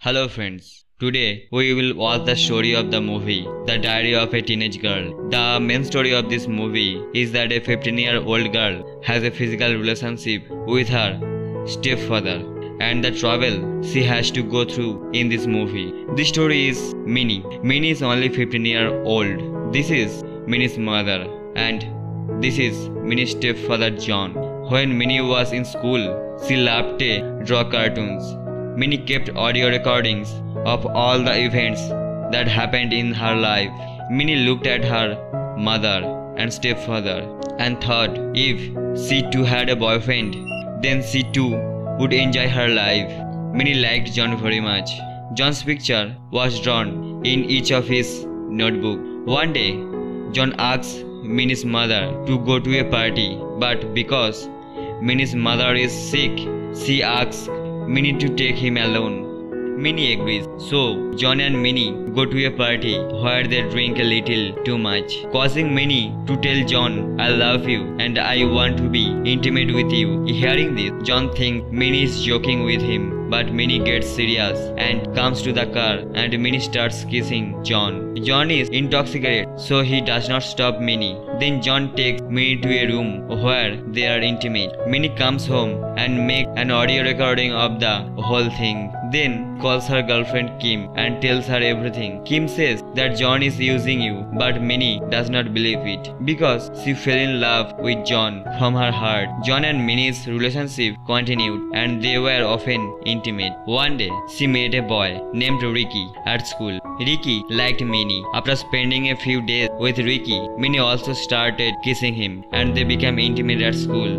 Hello friends, today we will watch the story of the movie The Diary of a Teenage Girl. The main story of this movie is that a 15-year-old girl has a physical relationship with her stepfather and the trouble she has to go through in this movie. The story is Minnie. Minnie is only 15-year-old. This is Minnie's mother and this is Minnie's stepfather John. When Minnie was in school, she loved to draw cartoons. Minnie kept audio recordings of all the events that happened in her life. Minnie looked at her mother and stepfather and thought if she too had a boyfriend, then she too would enjoy her life. Minnie liked John very much. John's picture was drawn in each of his notebook. One day, John asked Minnie's mother to go to a party, but because Minnie's mother is sick, she asks Minnie to take him alone. Minnie agrees. So John and Minnie go to a party where they drink a little too much, causing Minnie to tell John, "I love you and I want to be intimate with you." Hearing this, John thinks Minnie is joking with him, but Minnie gets serious and comes to the car and Minnie starts kissing John. John is intoxicated, so he does not stop Minnie. Then John takes Minnie to a room where they are intimate. Minnie comes home and makes an audio recording of the whole thing. Then calls her girlfriend Kim and tells her everything. Kim says that John is using you, but Minnie does not believe it because she fell in love with John from her heart. John and Minnie's relationship continued and they were often intimate. One day, she met a boy named Ricky at school. Ricky liked Minnie. After spending a few days with Ricky, Minnie also started kissing him and they became intimate at school.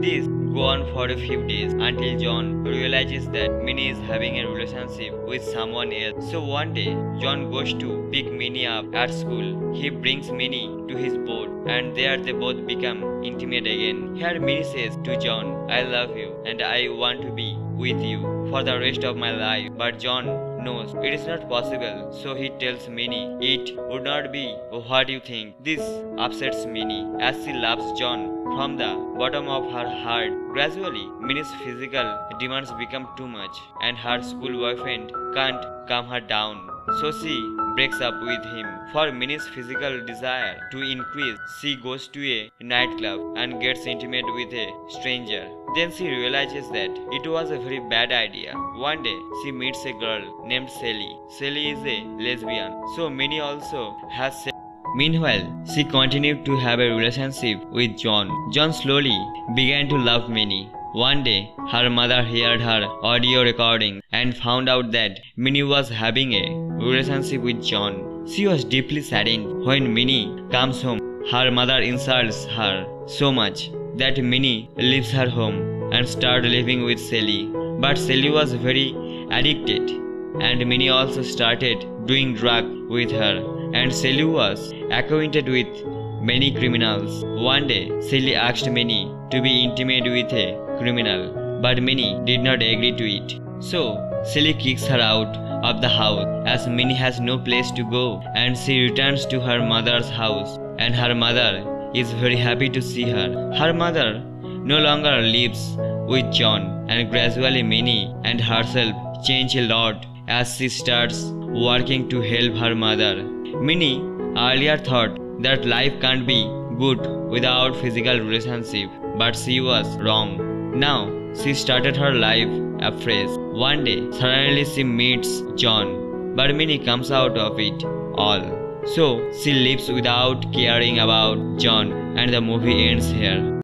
This go on for a few days until John realizes that Minnie is having a relationship with someone else. So one day, John goes to pick Minnie up at school. He brings Minnie to his boat and there they both become intimate again. Here Minnie says to John, "I love you and I want to be with you for the rest of my life." But John knows it is not possible, so he tells Minnie it would not be what you think. This upsets Minnie as she loves John from the bottom of her heart. Gradually, Minnie's physical demands become too much and her school boyfriend can't calm her down. So she breaks up with him. For Minnie's physical desire to increase, she goes to a nightclub and gets intimate with a stranger. Then she realizes that it was a very bad idea. One day, she meets a girl named Sally. Sally is a lesbian, so Minnie also has sex. Meanwhile, she continued to have a relationship with John. John slowly began to love Minnie. One day, her mother heard her audio recording and found out that Minnie was having a relationship with John. She was deeply saddened. When Minnie comes home, her mother insults her so much that Minnie leaves her home and starts living with Sally. But Sally was very addicted and Minnie also started doing drugs with her. And Sally was acquainted with many criminals. One day, Sally asked Minnie to be intimate with a criminal, but Minnie did not agree to it. So, Sally kicks her out of the house as Minnie has no place to go and she returns to her mother's house and her mother is very happy to see her. Her mother no longer lives with John and gradually Minnie and herself change a lot as she starts working to help her mother. Minnie earlier thought that life can't be good without physical relationship, but she was wrong. Now she started her life afresh. One day, suddenly she meets John, but Minnie comes out of it all. So she lives without caring about John and the movie ends here.